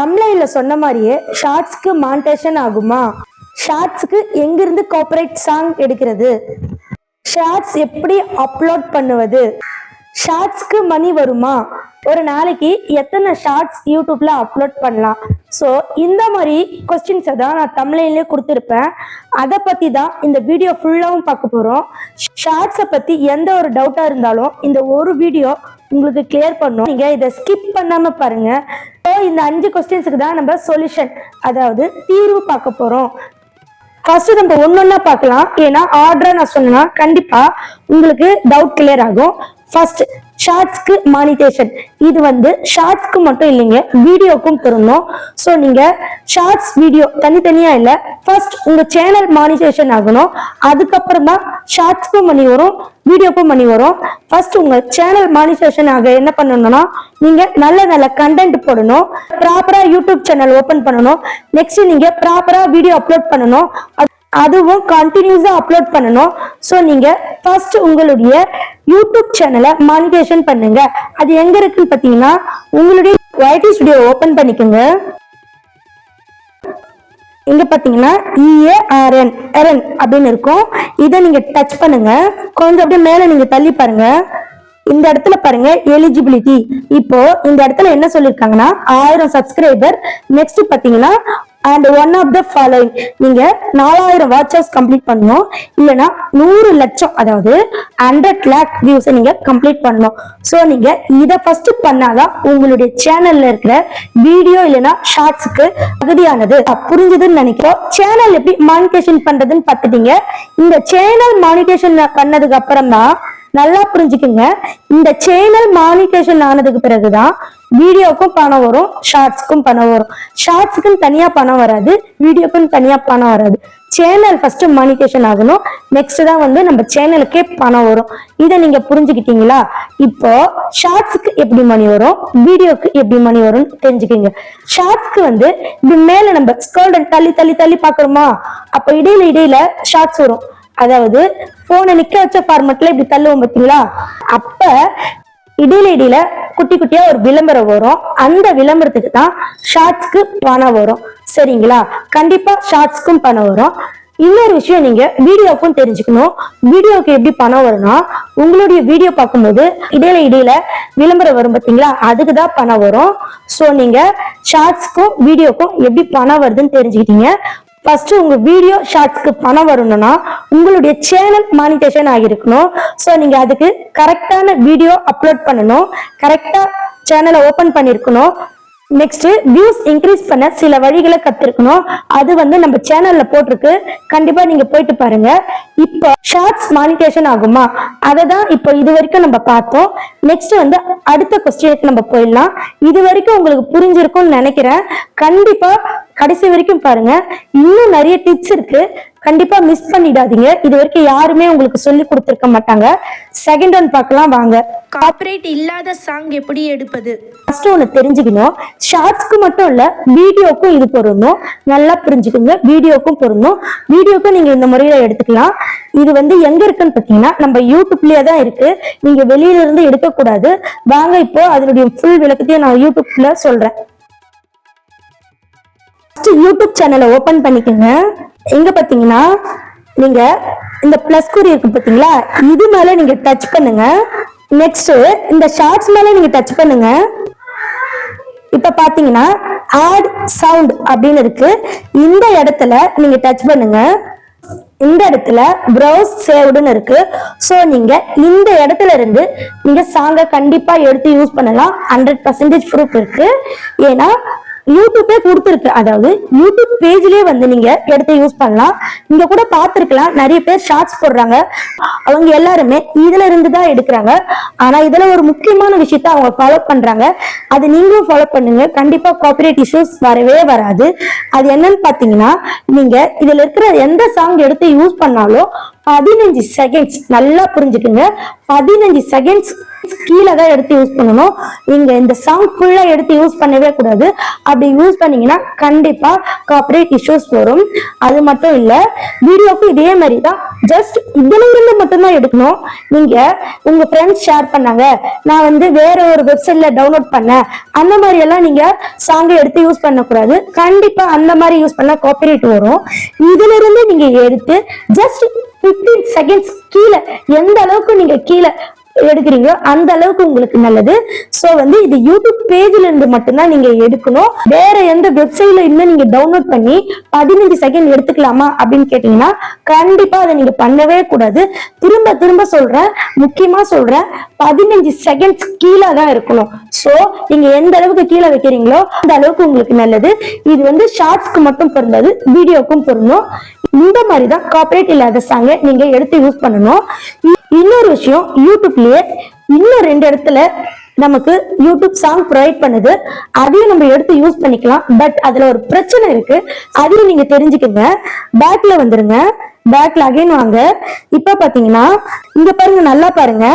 தம்ப்லைன்ல சொன்ன மாதிரியே ஷார்ட்ஸ்க்கு மானிட்டேஷன் ஆகுமா? ஷார்ட்ஸ்க்கு எங்கிருந்து கார்ப்பரேட் சாங் எடுக்கிறது? ஷார்ட்ஸ் எப்படி அப்லோட் பண்ணுவது? ஷார்ட்ஸ்க்கு மணி வருமா? ஒரு நாளைக்கு எத்தனை ஷார்ட்ஸ் யூடியூப்ல அப்லோட் பண்ணலாம்? ஸோ இந்த மாதிரி கொஸ்டின்ஸை தான் நான் தம்ப்லைன்லேயே கொடுத்துருப்பேன். அதை பற்றி தான் இந்த வீடியோ ஃபுல்லாகவும் பார்க்க போகிறோம். ஷார்ட்ஸை பற்றி எந்த ஒரு டவுட்டாக இருந்தாலும் இந்த ஒரு வீடியோ உங்களுக்கு கிளியர் பண்ணும். நீங்கள் இதை ஸ்கிப் பண்ணாமல் பாருங்கள். ஸோ இந்த 5 கொஸ்டின்ஸுக்கு தான் நம்ம சொல்யூஷன், அதாவது தீர்வு பார்க்க போகிறோம். ஃபர்ஸ்ட் நம்ம ஒன்னொன்னா பார்க்கலாம். ஏன்னா ஆர்டரா நான் சொன்னா கண்டிப்பா உங்களுக்கு டவுட் கிளியர் ஆகும். ஃபர்ஸ்ட் ஷார்ட்ஸ்க்கு மானிட்டேஷன். இது ஷார்ட்ஸ்க்கு மட்டும் இல்லைங்க, வீடியோக்கும் பொருந்தும். ஸோ நீங்க ஷார்ட்ஸ் வீடியோ தனித்தனியா இல்லை, ஃபர்ஸ்ட் உங்க சேனல் மானிட்டேஷன் ஆகணும். அதுக்கப்புறம் தான் ஷார்ட்ஸ்க்கும் மணி வரும், வீடியோக்கும் மணி வரும். ஃபர்ஸ்ட் உங்க சேனல் மானிட்டேஷன் ஆக என்ன பண்ணணும்னா, நீங்க நல்ல நல்ல கண்டென்ட் போடணும், ப்ராப்பரா யூடியூப் சேனல் ஓபன் பண்ணணும், நெக்ஸ்ட் நீங்க ப்ராப்பரா வீடியோ அப்லோட் பண்ணணும், அதுவும் கண்டினியூஸா அப்லோட் பண்ணணும். ஸோ நீங்க ஃபர்ஸ்ட் உங்களுடைய யூடியூப் சேனலை மானிட்டேஷன் பண்ணுங்க. அது எங்க இருக்குன்னு பாத்தீங்கன்னா, உங்களுடைய YT ஸ்டுடியோ ஓபன் பண்ணிக்கோங்க. இங்க பாத்தீங்கன்னா EARN அப்படின்னு இருக்கும். இதை நீங்க டச் பண்ணுங்க. கொஞ்சம் அப்படியே மேல நீங்க தள்ளி பாருங்க. இந்த இடத்துல பாருங்க எலிஜிபிலிட்டி. இப்போ இந்த இடத்துல என்ன சொல்லிருக்காங்கன்னா 1000 சப்ஸ்கிரைபர், நெக்ஸ்ட் பாத்தீங்கன்னா and one of the following, நீங்க 4000 வாட்சஸ் கம்ப்ளீட் பண்ணணும், இல்லனா 100 லட்சம் அதாவது 100 lakh வியூஸ் நீங்க கம்ப்ளீட் பண்ணணும். சோ நீங்க இத ஃபர்ஸ்ட் பண்ணாதான் உங்களுடைய சேனல்ல இருக்கிற வீடியோ இல்லனா ஷார்ட்ஸ்க்கு தகுதியானது. புரிஞ்சதுன்னு நினைக்கிறோம். சேனல் எப்படி மானிட்டேஷன் பண்றதுன்னு பார்த்துட்டீங்க. இந்த சேனல் மானிட்டேஷன் பண்ணதுக்கு அப்புறம் தான் நல்லா புரிஞ்சுக்குங்க, இந்த சேனல் மானிட்டேஷன் ஆனதுக்கு பிறகுதான் வீடியோக்கும் பணம் வரும், ஷார்ட்ஸ்க்கும் பணம் வரும். ஷார்ட்ஸ்க்குன்னு தனியா பணம் வராது, வீடியோக்குன்னு தனியா பணம் வராது. சேனல் ஃபர்ஸ்ட் மானிட்டேஷன் ஆகணும், நெக்ஸ்ட் தான் நம்ம சேனலுக்கே பணம் வரும். இதை நீங்க புரிஞ்சுக்கிட்டீங்களா? இப்போ ஷார்ட்ஸ்க்கு எப்படி மணி வரும், வீடியோக்கு எப்படி மணி வரும் தெரிஞ்சுக்கீங்க. ஷார்ட்ஸ்க்கு இப்படி மேல நம்ம ஸ்க்ரோல் தள்ளி தள்ளி தள்ளி பாக்குறோமா, அப்ப இடையில ஷார்ட்ஸ் வரும். அதாவது போனை நிக்க வச்ச ஃபார்மட்ல இப்படி தள்ளுவோம் பாத்தீங்களா, அப்ப இடையில குட்டி குட்டியா ஒரு விளம்பரம் வரும். அந்த விளம்பரத்துக்கு தான் ஷார்ட்ஸ்க்கு பணம் வரும். சரிங்களா? கண்டிப்பா ஷார்ட்ஸ்க்கும் பணம் வரும். இன்னொரு விஷயம் நீங்க வீடியோக்கும் தெரிஞ்சுக்கணும். வீடியோக்கு எப்படி பணம் வரும்னா, உங்களுடைய வீடியோ பார்க்கும்போது இடையில விளம்பரம் வரும் பாத்தீங்களா, அதுக்கு தான் பணம் வரும். சோ நீங்க ஷார்ட்ஸ்க்கும் வீடியோக்கும் எப்படி பணம் வருதுன்னு தெரிஞ்சுக்கிட்டீங்க. ஃபர்ஸ்ட் உங்க வீடியோ ஷார்ட்ஸ்க்கு பணம் வரணும்னா உங்களுடைய சேனல் மானிட்டேஷன் ஆகிருக்கணும். ஸோ நீங்க அதுக்கு கரெக்டான வீடியோ அப்லோட் பண்ணணும், கரெக்டா சேனலை ஓபன் பண்ணிருக்கணும். நெக்ஸ்ட் வியூஸ் இன்க்ரீஸ் பண்ண சில வழிகளை கத்திருக்கணும். அது நம்ம சேனல்ல போட்டிருக்கு, கண்டிப்பா நீங்க போயிட்டு பாருங்க. இப்போ ஷார்ட்ஸ் மானிட்டேஷன் ஆகுமா, அதை தான் இப்போ இது வரைக்கும் நம்ம பார்த்தோம். நெக்ஸ்ட் அடுத்த கொஸ்டினுக்கு நம்ம போயிடலாம். இது வரைக்கும் உங்களுக்கு புரிஞ்சிருக்கும்னு நினைக்கிறேன். கண்டிப்பா கடைசி வரைக்கும் பாருங்க, இன்னும் நிறைய டிப்ஸ் இருக்கு, கண்டிப்பா மிஸ் பண்ணிடாதீங்க. இது வரைக்கும் யாருமே உங்களுக்கு சொல்லி கொடுத்திருக்க மாட்டாங்க. செகண்ட் ஒன் பார்க்கலாம் வாங்க. கார்ப்பரேட் இல்லாத சாங் எப்படி எடுப்பது? ஃபர்ஸ்ட் ஒன்று தெரிஞ்சுக்கணும், ஷார்ட்ஸ்க்கு மட்டும் இல்ல வீடியோக்கும் இது பொருந்தும். நல்லா புரிஞ்சுக்கோங்க, வீடியோக்கும் பொருந்தும். வீடியோக்கும் நீங்க இந்த முறையில எடுத்துக்கலாம். இது எங்க இருக்குன்னு பாத்தீங்கன்னா நம்ம யூடியூப்லயே தான் இருக்கு, நீங்க வெளியில இருந்து எடுக்கக்கூடாது. வாங்க இப்போ அதனுடைய ஃபுல் விளக்கத்தையும் நான் யூடியூப்ல சொல்றேன். யூடியூப் சேனலை ஓபன் பண்ணிக்கோங்க. எங்க பாத்தீங்கன்னா நீங்க இந்த பிளஸ் குறி இருக்கு பாத்தீங்களா, இது மேல நீங்க டச் பண்ணுங்க. நெக்ஸ்ட் இந்த ஷார்ட்ஸ் மேல நீங்க டச் பண்ணுங்க. இப்ப பாத்தீங்கன்னா ஆட் சவுண்ட் அப்படின்னு இருக்கு, இந்த இடத்துல நீங்க டச் பண்ணுங்க. இந்த இடத்துல ப்ரௌஸ் சேவ்டுன்னு இருக்கு. ஸோ நீங்க இந்த இடத்துல இருந்து நீங்க சாங்கை கண்டிப்பா எடுத்து யூஸ் பண்ணலாம். 100% ப்ரூஃப் இருக்கு. ஏன்னா யூடியூப்பே கொடுத்துருக்கு, அதாவது யூடியூப் பேஜ்லயே நீங்க எடுத்து யூஸ் பண்ணலாம். இங்க கூட பார்த்திருக்கலாம், நிறைய பேர் ஷார்ட்ஸ் போடுறாங்க, அவங்க எல்லாருமே இதுல இருந்து தான் எடுக்கிறாங்க. ஆனா இதுல ஒரு முக்கியமான விஷயத்த அவங்க ஃபாலோ பண்றாங்க, அது நீங்களும் ஃபாலோ பண்ணுங்க. கண்டிப்பா காப்பிரைட் இஷ்யூஸ் வரவே வராது. அது என்னன்னு பாத்தீங்கன்னா, நீங்க இதுல இருக்கிற எந்த சாங் எடுத்து யூஸ் பண்ணாலும் 15 செகண்ட்ஸ், நல்லா புரிஞ்சுக்குங்க, 15 செகண்ட்ஸ் கீழே தான் எடுத்து யூஸ் பண்ணணும். நீங்க இந்த சாங் ஃபுல்லா எடுத்து யூஸ் பண்ணவே கூடாது. அப்படி யூஸ் பண்ணீங்கன்னா கண்டிப்பா காப்பிரைட் இஷ்யூஸ் வரும். அது மட்டும் இல்ல, வீடியோக்கு இதே மாதிரி தான், ஜஸ்ட் இதுல இருந்து மட்டும்தான் எடுக்கணும். நீங்க உங்க ஃப்ரெண்ட்ஸ் ஷேர் பண்ணாங்க, நான் வந்து வேற ஒரு வெப்சைட்ல டவுன்லோட் பண்ணேன், அந்த மாதிரி எல்லாம் நீங்க சாங்கை எடுத்து யூஸ் பண்ணக்கூடாது. கண்டிப்பா அந்த மாதிரி யூஸ் பண்ணா காப்பிரைட் வரும். இதுல இருந்து நீங்க எடுத்து ஜஸ்ட் 15 செகண்ட்ஸ் கீழே, எந்த அளவுக்கு நீங்க கீழே எடுக்கிறீங்களோ அந்த அளவுக்கு உங்களுக்கு நல்லது. சோ வந்து இது யூடியூப் பேஜ்ல இருந்து மட்டும்தான் நீங்க எடுக்கணும். வேற எந்த வெப்சைட்ல இன்னும் நீங்க டவுன்லோட் பண்ணி 15 செகண்ட் எடுத்துக்கலாமா அப்படின்னு கேட்டீங்கன்னா கண்டிப்பா அதை நீங்க பண்ணவே கூடாது. திரும்ப திரும்ப சொல்றேன், முக்கியமா சொல்றேன், 15 செகண்ட்ஸ் கீழே தான் இருக்கணும். சோ நீங்க எந்த அளவுக்கு கீழே வைக்கிறீங்களோ அந்த அளவுக்கு உங்களுக்கு நல்லது. இது வந்து ஷார்ட்ஸ்க்கு மட்டும் பொருந்தாது, வீடியோக்கும் பொருந்தும். இந்த மாதிரி தான் காப்பிரைட் இல்லாத சாங்கை நீங்க எடுத்து யூஸ் பண்ணணும். இன்னொரு விஷயம், யூடியூப்லயே இன்னும் 2 இடத்துல நமக்கு யூடியூப் சாங் ப்ரொவைட் பண்ணுது, அதையும் நம்ம எடுத்து யூஸ் பண்ணிக்கலாம். பட் அதுல ஒரு பிரச்சனை இருக்கு, அதையும் நீங்க தெரிஞ்சுக்கங்க. பேக்ல வந்துருங்க, பேக்ல அகைன் வாங்க. இப்ப பாத்தீங்கன்னா இங்க பாருங்க, நல்லா பாருங்க,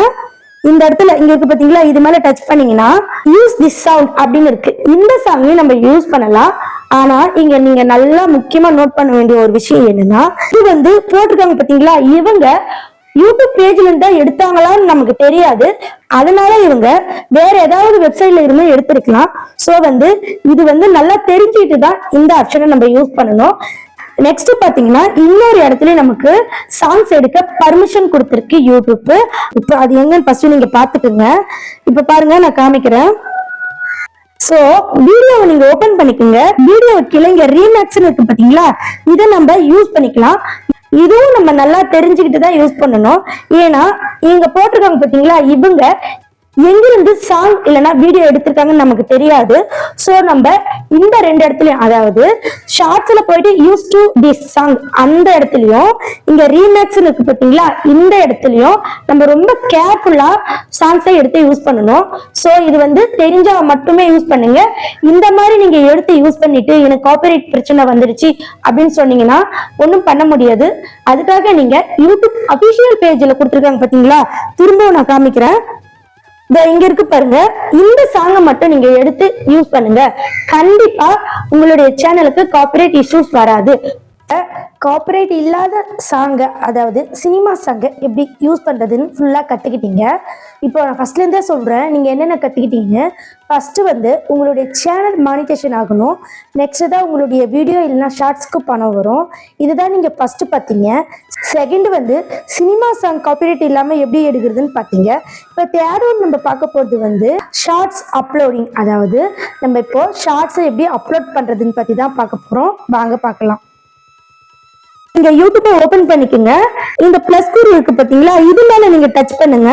இந்த இடத்துல இங்க இருக்கு பாத்தீங்களா, இது மேல டச் பண்ணீங்கன்னா யூஸ் திஸ் சவுண்ட் அப்படின்னு இருக்கு. இந்த சாங்கையும் நம்ம யூஸ் பண்ணலாம். ஆனா இங்க நீங்க நல்லா முக்கியமா நோட் பண்ண வேண்டிய ஒரு விஷயம் என்னன்னா, இது வந்து போட்டிருக்காங்க பாத்தீங்களா, இவங்க யூடியூப் பேஜ்ல இருந்தா எடுத்தாங்களான்னு நமக்கு தெரியாது. அதனால இவங்க வேற ஏதாவது வெப்சைட்ல இருந்து எடுத்திருக்கலாம். சோ வந்து இது வந்து நல்லா தெரிஞ்சுட்டு தான் இந்த ஆப்ஷனை நம்ம யூஸ் பண்ணணும். நெக்ஸ்ட் பாத்தீங்கன்னா இன்னொரு இடத்துல நமக்கு சாங்ஸ் எடுக்க பர்மிஷன் கொடுத்திருக்கு யூடியூப். இப்ப அது எங்கன்னு ஃபர்ஸ்ட் நீங்க பாத்துக்கோங்க. இப்ப பாருங்க, நான் காமிக்கிறேன். சோ வீடியோவை நீங்க ஓபன் பண்ணிக்கோங்க. வீடியோ கீழே இங்க ரீமேக்ஸ்னு இருக்கு பாத்தீங்களா, இதை நம்ம யூஸ் பண்ணிக்கலாம். இதுவும் நம்ம நல்லா தெரிஞ்சுக்கிட்டு தான் யூஸ் பண்ணணும். ஏன்னா இங்க போட்டிருக்காங்க பாத்தீங்களா, இவங்க எங்கிருந்து சாங் இல்லைன்னா வீடியோ எடுத்திருக்காங்கன்னு நமக்கு தெரியாது. சோ நம்ம இந்த 2 இடத்துலயும், அதாவது ஷார்ட்ஸ்ல போயிட்டு யூஸ் டு திஸ் சாங் அந்த இடத்துலயும், இங்க ரீமேக்ஸ் இருக்கு பாத்தீங்களா, இந்த இடத்துலயும் நம்ம ரொம்ப கேர்ஃபுல்லா சாங்ஸை எடுத்து யூஸ் பண்ணணும். சோ இது வந்து தெரிஞ்சா மட்டுமே யூஸ் பண்ணுங்க. இந்த மாதிரி நீங்க எடுத்து யூஸ் பண்ணிட்டு எனக்கு காப்பிரைட் பிரச்சனை வந்துருச்சு அப்படின்னு சொன்னீங்கன்னா ஒன்றும் பண்ண முடியாது. அதுக்காக நீங்க யூடியூப் அபிஷியல் பேஜ்ல கொடுத்துருக்காங்க பாத்தீங்களா, திரும்பவும் நான் காமிக்கிறேன். இங்க இருக்கு பாருங்க, இந்த சாங்கை மட்டும் நீங்க எடுத்து யூஸ் பண்ணுங்க. கண்டிப்பா உங்களுடைய சேனலுக்கு காப்பிரைட் இஷ்யூஸ் வராது. காப்பிரைட் இல்லாத சாங்க, அதாவது சினிமா சாங்கை எப்படி யூஸ் பண்றதுன்னு ஃபுல்லா கத்துக்கிட்டீங்க. இப்போ நான் ஃபர்ஸ்ட்ல இருந்தே சொல்றேன், நீங்க என்னென்ன கத்துக்கிட்டீங்க. ஃபர்ஸ்ட் வந்து உங்களுடைய சேனல் மானிட்டேஷன் ஆகணும். நெக்ஸ்ட் தான் உங்களுடைய வீடியோ இல்லைன்னா ஷார்ட்ஸ்க்கு பணம் வரும். இதுதான் நீங்க ஃபர்ஸ்ட் பார்த்தீங்க. செகண்ட் வந்து சினிமா சாங் காப்பிரைட் இல்லாம எப்படி எடுக்கிறதுன்னு பார்த்தீங்க. இப்போ தேர்ட் ஒன் நம்ம பார்க்க போறது வந்து ஷார்ட்ஸ் அப்லோடிங், அதாவது நம்ம இப்போ ஷார்ட்ஸை எப்படி அப்லோட் பண்றதுன்னு பத்தி தான் பார்க்க போறோம். வாங்க பார்க்கலாம். இங்க யூடியூப் ஓபன் பண்ணிக்கோங்க. இந்த பிளஸ் குறி இருக்கு பாத்தீங்களா, இது மேல நீங்க டச் பண்ணுங்க.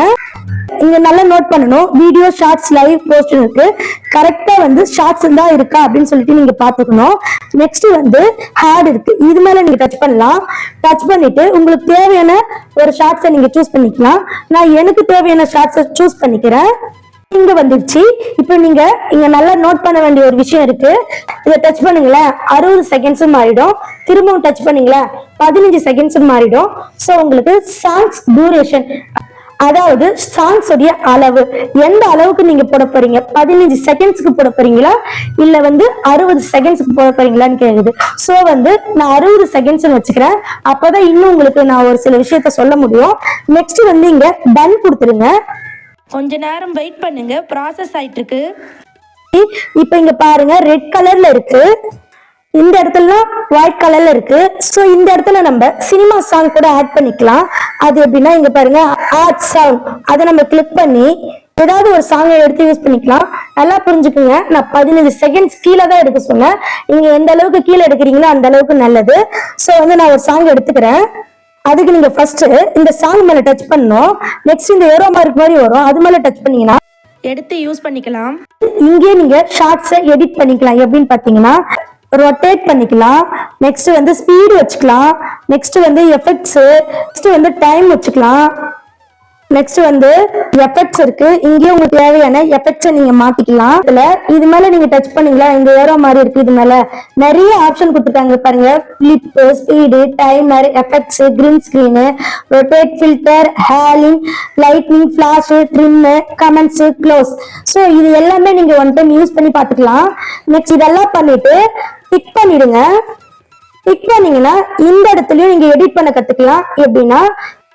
இங்க நல்லா நோட் பண்ணணும், வீடியோ ஷார்ட்ஸ் லைவ் போஸ்ட் இருக்கு. கரெக்டா வந்து ஷார்ட்ஸ் தான் இருக்கா அப்படின்னு சொல்லிட்டு நீங்க பாத்துக்கணும். நெக்ஸ்ட் வந்து ஹேட் இருக்கு, இது மேல நீங்க டச் பண்ணலாம். டச் பண்ணிட்டு உங்களுக்கு தேவையான ஒரு ஷார்ட்ஸை நீங்க சூஸ் பண்ணிக்கலாம். நான் எனக்கு தேவையான ஷார்ட்ஸை சூஸ் பண்ணிக்கிறேன். இங்க வந்துருச்சு. இப்போ நீங்க இங்க நல்லா நோட் பண்ண வேண்டிய ஒரு விஷயம் இருக்கு. இதை டச் பண்ணுங்களேன், 60 செகண்ட்ஸ் மாறிடும். திரும்பவும் டச் பண்ணீங்களேன், 15 செகண்ட்ஸ் மாறிடும். சோ உங்களுக்கு சாங்ஸ் டியூரேஷன், அதாவது சாங்ஸ் உடைய அளவு, எந்த அளவுக்கு நீங்க போட போறீங்க, 15 செகண்ட்ஸ்க்கு போட போறீங்களா இல்ல வந்து 60 செகண்ட்ஸ்க்கு போட போறீங்களான்னு கேக்குது. சோ வந்து நான் 60 செகண்ட்ஸ் வச்சுக்கிறேன். அப்பதான் இன்னும் உங்களுக்கு நான் ஒரு சில விஷயத்த சொல்ல முடியும். நெக்ஸ்ட் வந்து இங்க டன் கொடுத்துருங்க. கொஞ்ச நேரம் வெயிட் பண்ணுங்க, ப்ராசஸ் ஆயிட்டு இருக்கு. இப்ப இங்க பாருங்க, ரெட் கலர்ல இருக்கு, இந்த இடத்துல ஒயிட் கலர்ல இருக்கு. சோ இந்த இடத்துல நம்ம சினிமா சாங் கூட ஆட் பண்ணிக்கலாம். அது எப்படின்னா இங்க பாருங்க, ஆட் சாங், அதை நம்ம கிளிக் பண்ணி ஏதாவது ஒரு சாங்கை எடுத்து யூஸ் பண்ணிக்கலாம். நல்லா புரிஞ்சுக்குங்க, நான் 15 செகண்ட்ஸ் கீழே தான் எடுக்க சொன்னேன். நீங்க எந்த அளவுக்கு கீழே எடுக்கிறீங்களோ அந்த அளவுக்கு நல்லது. சோ வந்து நான் ஒரு சாங் எடுத்துக்கிறேன். அதுக்கு நீங்க ஃபர்ஸ்ட் இந்த சாங் மேல டச் பண்ணணும். நெக்ஸ்ட் இந்த ஏரோ மார்க் மாதிரி வரும், அது மேல டச் பண்ணீங்கன்னா எடுத்து யூஸ் பண்ணிக்கலாம். இங்கே நீங்க ஷார்ட்ஸை எடிட் பண்ணிக்கலாம். எப்படின்னு பாத்தீங்கன்னா ரொட்டேட் பண்ணிக்கலாம். நெக்ஸ்ட் வந்து ஸ்பீடு வச்சுக்கலாம். நெக்ஸ்ட் வந்து எஃபெக்ட்ஸ், நெக்ஸ்ட் வந்து டைம் வச்சுக்கலாம். நெக்ஸ்ட் வந்து எஃபெக்ட்ஸ் இருக்கு. இங்கேயும் உங்களுக்கு தேவையான எஃபெக்ட்ஸை நீங்க மாத்திக்கலாம். இது மேல நீங்க டச் பண்ணீங்களா, இந்த ஏரோ மாதிரி இருக்கு, இது மேல நிறைய ஆப்ஷன் கொடுத்துருக்காங்க பாருங்க. Clip, speed, timer, effects, green screen, rotate, filter, hailing, lightning, flash, trim, comments, close. So இது எல்லாமே நீங்க ஒன் டைம் யூஸ் பண்ணி பார்த்துக்கலாம். நெக்ஸ்ட் இதெல்லாம் பண்ணிட்டு டிக் பண்ணிடுங்க. டிக் பண்ணீங்கன்னா இந்த இடத்துலயும் நீங்க எடிட் பண்ண கத்துக்கலாம். எப்படின்னா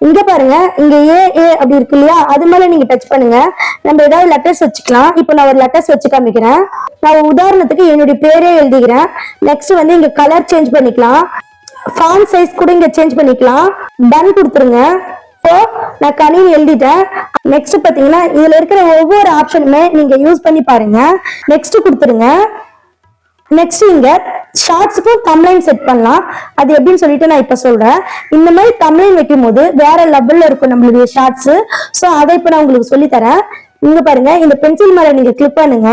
இங்க பாருங்க, இங்க ஏ அப்படி இருக்கு இல்லையா, அது மேல நீங்க டச் பண்ணுங்க. நம்ம ஏதாவது லெட்டர்ஸ் வச்சுக்கலாம். இப்போ நான் ஒரு லெட்டர்ஸ் வச்சு காமிக்கிறேன். நான் உதாரணத்துக்கு என்னுடைய பேரே எழுதிக்கிறேன். நெக்ஸ்ட் வந்து இங்க கலர் சேஞ்ச் பண்ணிக்கலாம். ஃபாண்ட் சைஸ் கூட இங்க சேஞ்ச் பண்ணிக்கலாம். டன் கொடுத்துருங்க. இப்போ நான் கணினி எழுதிட்டேன். நெக்ஸ்ட் பாத்தீங்கன்னா இதுல இருக்கிற ஒவ்வொரு ஆப்ஷனுமே நீங்க யூஸ் பண்ணி பாருங்க. நெக்ஸ்ட் கொடுத்துருங்க. நெக்ஸ்ட் இங்க ஷார்ட்ஸுக்கும் தம்ப்லைன் செட் பண்ணலாம். அது எப்படின்னு சொல்லிட்டு நான் இப்ப சொல்றேன். இந்த மாதிரி தம்ப்லைன் வைக்கும் போது வேற லெவல்ல இருக்கும் நம்மளுடைய ஷார்ட்ஸ். சோ அதை இப்ப நான் உங்களுக்கு சொல்லி தரேன். இங்க பாருங்க, இந்த பென்சில் மேல நீங்க கிளிக் பண்ணுங்க.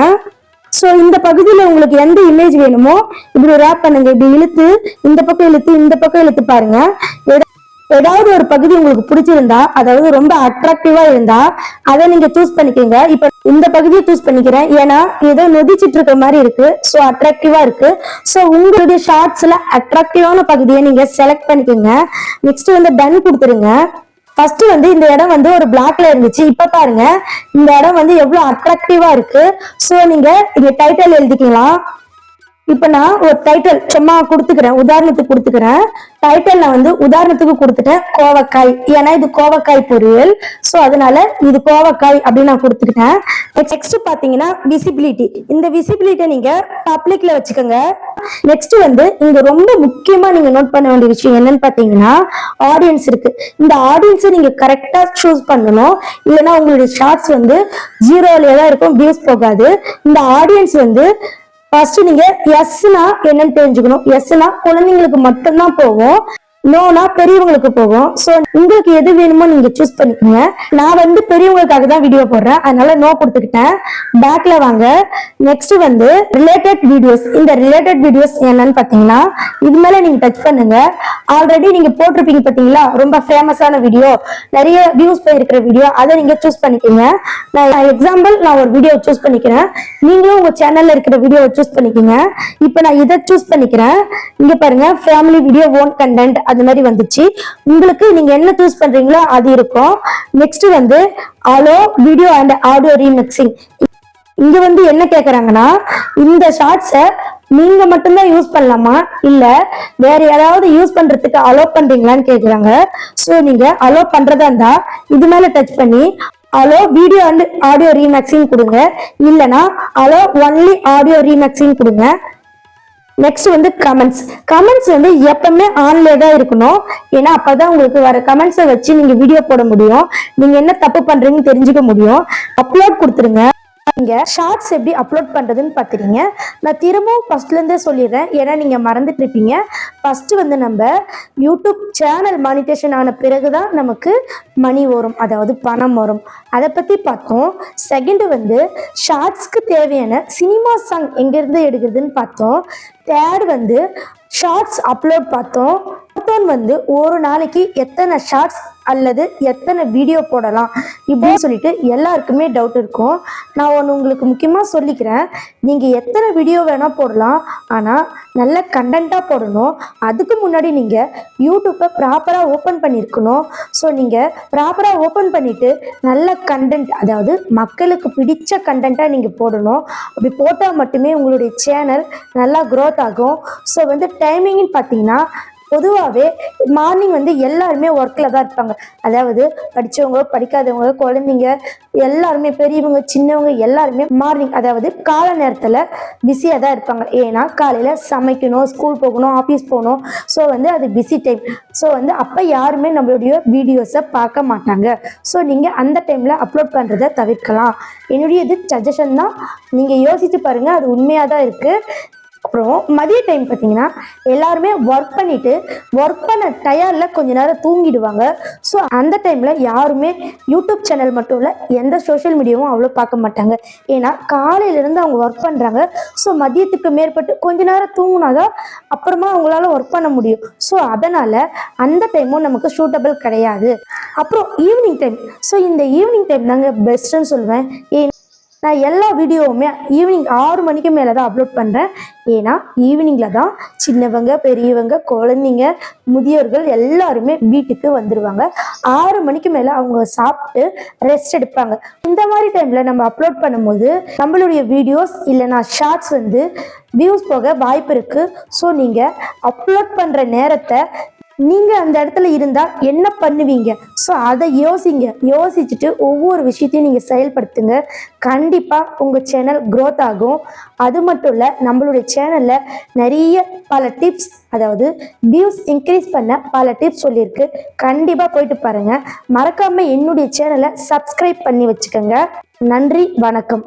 சோ இந்த பகுதியில உங்களுக்கு எந்த இமேஜ் வேணுமோ இப்படி ரேப் பண்ணுங்க. இப்படி இழுத்து இந்த பக்கம் இழுத்து இந்த பக்கம் இழுத்து பாருங்க. ஏதாவது ஒரு பகுதி உங்களுக்கு பிடிச்சிருந்தா, அதாவது ரொம்ப அட்ராக்டிவா இருந்தா அதை நீங்க சூஸ் பண்ணிக்கோங்க. இப்ப இந்த பகுதியை சூஸ் பண்ணிக்கிறேன். ஏன்னா ஏதோ நொதிச்சிட்டு இருக்க மாதிரி இருக்கு. சோ அட்ராக்டிவா இருக்கு. சோ உங்களுடைய ஷார்ட்ஸ்ல அட்ராக்டிவான பகுதியை நீங்க செலக்ட் பண்ணிக்கோங்க. நெக்ஸ்ட் வந்து டன் கொடுத்துருங்க. ஃபர்ஸ்ட் வந்து இந்த இடம் வந்து ஒரு பிளாக்ல இருந்துச்சு. இப்ப பாருங்க இந்த இடம் வந்து எவ்வளவு அட்ராக்டிவா இருக்கு. சோ நீங்க இங்க டைட்டில் எழுதிக்கலாம். இப்ப நான் ஒரு டைட்டில் சும்மா கொடுத்துக்கிறேன், உதாரணத்துக்கு கொடுத்துக்கிறேன். டைட்டில் வந்து உதாரணத்துக்கு கொடுத்துட்டேன் கோவக்காய். ஏன்னா இது கோவக்காய் பொரியல். சோ அதனால இது கோவக்காய் அப்படின்னு நான் கொடுத்துக்கிட்டேன். நெக்ஸ்ட் பாத்தீங்கன்னா விசிபிலிட்டி. இந்த விசிபிலிட்டியை நீங்க பப்ளிக்ல வச்சுக்கோங்க. நெக்ஸ்ட் வந்து இங்க ரொம்ப முக்கியமா நீங்க நோட் பண்ண வேண்டிய விஷயம் என்னன்னு பாத்தீங்கன்னா ஆடியன்ஸ் இருக்கு. இந்த ஆடியன்ஸை நீங்க கரெக்டா சூஸ் பண்ணணும். இல்லைன்னா உங்களுடைய ஷார்ட்ஸ் வந்து ஜீரோலயே தான் இருக்கும், வியூஸ் போகாது. இந்த ஆடியன்ஸ் வந்து ஃபர்ஸ்ட் நீங்க எஸ்னா என்னன்னு தெரிஞ்சுக்கணும். எஸ்னா குழந்தைங்களுக்கு மட்டும்தான் போகும், நோனா பெரியவங்களுக்கு போகும். சோ உங்களுக்கு எது வேணுமோ நீங்க சூஸ் பண்ணிக்கோங்க. நான் வந்து பெரியவங்களுக்காக தான் வீடியோ போடுறேன், அதனால நோ கொடுத்துக்கிட்டேன். பேக்ல வாங்க. நெக்ஸ்ட் வந்து ரிலேட்டட் வீடியோஸ். இந்த ரிலேட்டட் வீடியோஸ் என்னன்னு பாத்தீங்கன்னா இது மேல நீங்க டச் பண்ணுங்க. ஆல்ரெடி நீங்க போட்டிருப்பீங்க பாத்தீங்களா, ரொம்ப ஃபேமஸான வீடியோ, நிறைய வியூஸ் போயிருக்கிற வீடியோ, அதை நீங்க சூஸ் பண்ணிக்கோங்க. நான் எக்ஸாம்பிள் நான் ஒரு வீடியோ சூஸ் பண்ணிக்கிறேன். நீங்களும் உங்க சேனல்ல இருக்கிற வீடியோவை சூஸ் பண்ணிக்கோங்க. இப்ப நான் இதை சூஸ் பண்ணிக்கிறேன். இங்க பாருங்க, ஃபேமிலி வீடியோ, ஓன் கண்டென்ட், அது மாதிரி வந்துச்சு. உங்களுக்கு நீங்க என்ன சூஸ் பண்றீங்களோ அது இருக்கும். நெக்ஸ்ட் வந்து ஆலோ வீடியோ அண்ட் ஆடியோ ரீமிக்சிங். இங்க வந்து என்ன கேக்குறாங்கன்னா இந்த ஷார்ட்ஸை நீங்க மட்டும்தான் யூஸ் பண்ணலாமா, இல்ல வேற யாராவது யூஸ் பண்றதுக்கு அலோ பண்றீங்களான்னு கேக்குறாங்க. சோ நீங்க அலோ பண்றதா இருந்தா இது மேல டச் பண்ணி allow video and audio remixing கொடுங்க. இல்லனா அலோ ஒன்லி ஆடியோ ரீமிக்சிங் கொடுங்க. நெக்ஸ்ட் வந்து கமெண்ட்ஸ். கமெண்ட்ஸ் வந்து எப்பவுமே ஆன்ல தான் இருக்கணும். ஏன்னா அப்பதான் உங்களுக்கு வர கமெண்ட்ஸை வச்சு நீங்க வீடியோ போட முடியும், நீங்க என்ன தப்பு பண்றீங்கன்னு தெரிஞ்சுக்க முடியும். அப்லோட் கொடுத்துருங்க. நீங்க ஷார்ட்ஸ் எப்படி அப்லோட் பண்றதுன்னு பாத்துறீங்க. நான் திரும்பவும் ஃபர்ஸ்ட்ல இருந்தே சொல்லிடுறேன், ஏன்னா நீங்க மறந்துட்டு இருப்பீங்க. ஃபர்ஸ்ட் வந்து நம்ம யூடியூப் சேனல் மானிட்டேஷன் ஆன பிறகுதான் நமக்கு மணி வரும், அதாவது பணம் வரும். அதை பத்தி பார்த்தோம். செகண்ட் வந்து ஷார்ட்ஸ்க்கு தேவையான சினிமா சாங் எங்கிருந்து எடுக்கிறதுன்னு பார்த்தோம். தேர்ட் வந்து ஷார்ட்ஸ் அப்லோட் பார்த்தோம். வந்து ஒரு நாளைக்கு எத்தனை ஷார்ட்ஸ் அல்லது எத்தனை வீடியோ போடலாம் இப்படின்னு சொல்லிட்டு எல்லாருக்குமே டவுட் இருக்கும். நான் ஒன்று உங்களுக்கு முக்கியமாக சொல்லிக்கிறேன். நீங்கள் எத்தனை வீடியோ வேணால் போடலாம், ஆனால் நல்ல கண்டென்ட்டாக போடணும். அதுக்கு முன்னாடி நீங்கள் யூடியூப்பை ப்ராப்பராக ஓப்பன் பண்ணியிருக்கணும். ஸோ நீங்கள் ப்ராப்பராக ஓப்பன் பண்ணிவிட்டு நல்ல கண்டென்ட், அதாவது மக்களுக்கு பிடிச்ச கண்டென்ட்டாக நீங்கள் போடணும். அப்படி போட்டால் மட்டுமே உங்களுடைய சேனல் நல்லா க்ரோத் ஆகும். ஸோ வந்து டைமிங்னு பார்த்தீங்கன்னா பொதுவாகவே மார்னிங் வந்து எல்லாருமே ஒர்க்கில் தான் இருப்பாங்க. அதாவது படித்தவங்க, படிக்காதவங்க, குழந்தைங்க, எல்லாருமே பெரியவங்க, சின்னவங்க எல்லாருமே மார்னிங், அதாவது காலை நேரத்தில் பிஸியாக தான் இருப்பாங்க. ஏன்னா காலையில் சமைக்கணும், ஸ்கூல் போகணும், ஆஃபீஸ் போகணும். ஸோ வந்து அது பிஸி டைம். ஸோ வந்து அப்போ யாருமே நம்மளுடைய வீடியோஸை பார்க்க மாட்டாங்க. ஸோ நீங்கள் அந்த டைமில் அப்லோட் பண்ணுறதை தவிர்க்கலாம். என்னுடைய இது சஜஷன் தான், நீங்கள் யோசித்து பாருங்கள், அது உண்மையாக தான் இருக்குது. அப்புறம் மதிய டைம் பார்த்தீங்கன்னா எல்லாருமே ஒர்க் பண்ணிட்டு ஒர்க் பண்ண டயர்டில் கொஞ்ச நேரம் தூங்கிடுவாங்க. ஸோ அந்த டைமில் யாருமே யூடியூப் சேனல் மட்டும் இல்லை, எந்த சோஷியல் மீடியாவும் அவ்வளோ பார்க்க மாட்டாங்க. ஏன்னா காலையிலேருந்து அவங்க ஒர்க் பண்ணுறாங்க. ஸோ மதியத்துக்கு மேற்பட்டு கொஞ்ச நேரம் தூங்கினாதான் அப்புறமா அவங்களால ஒர்க் பண்ண முடியும். ஸோ அதனால் அந்த டைமும் நமக்கு சூட்டபிள் கிடையாது. அப்புறம் ஈவினிங் டைம். ஸோ இந்த ஈவினிங் டைம் தாங்க பெஸ்ட்டுன்னு சொல்லுவேன். நான் எல்லா வீடியோவுமே ஈவினிங் 6 மணிக்கு மேலே தான் அப்லோட் பண்ணுறேன். ஏன்னா ஈவினிங்கில் தான் சின்னவங்க பெரியவங்க குழந்தைங்க முதியோர்கள் எல்லாருமே வீட்டுக்கு வந்துடுவாங்க. 6 மணிக்கு மேலே அவங்க சாப்பிட்டு ரெஸ்ட் எடுப்பாங்க. இந்த மாதிரி டைமில் நம்ம அப்லோட் பண்ணும்போது நம்மளுடைய வீடியோஸ் இல்லைனா ஷார்ட்ஸ் வியூஸ் போக வாய்ப்பு இருக்குது. ஸோ நீங்கள் அப்லோட் பண்ணுற நேரத்தை நீங்கள் அந்த இடத்துல இருந்தால் என்ன பண்ணுவீங்க? ஸோ அதை யோசிச்சுட்டு ஒவ்வொரு விஷயத்தையும் நீங்கள் செயல்படுத்துங்க. கண்டிப்பாக உங்கள் சேனல் க்ரோத் ஆகும். அது மட்டும் இல்லை, நம்மளுடைய சேனலில் நிறைய பல டிப்ஸ், அதாவது வியூஸ் இன்க்ரீஸ் பண்ண பல டிப்ஸ் சொல்லியிருக்கு. கண்டிப்பாக போயிட்டு பாருங்கள். மறக்காமல் என்னுடைய சேனலை சப்ஸ்கிரைப் பண்ணி வச்சுக்கோங்க. நன்றி, வணக்கம்.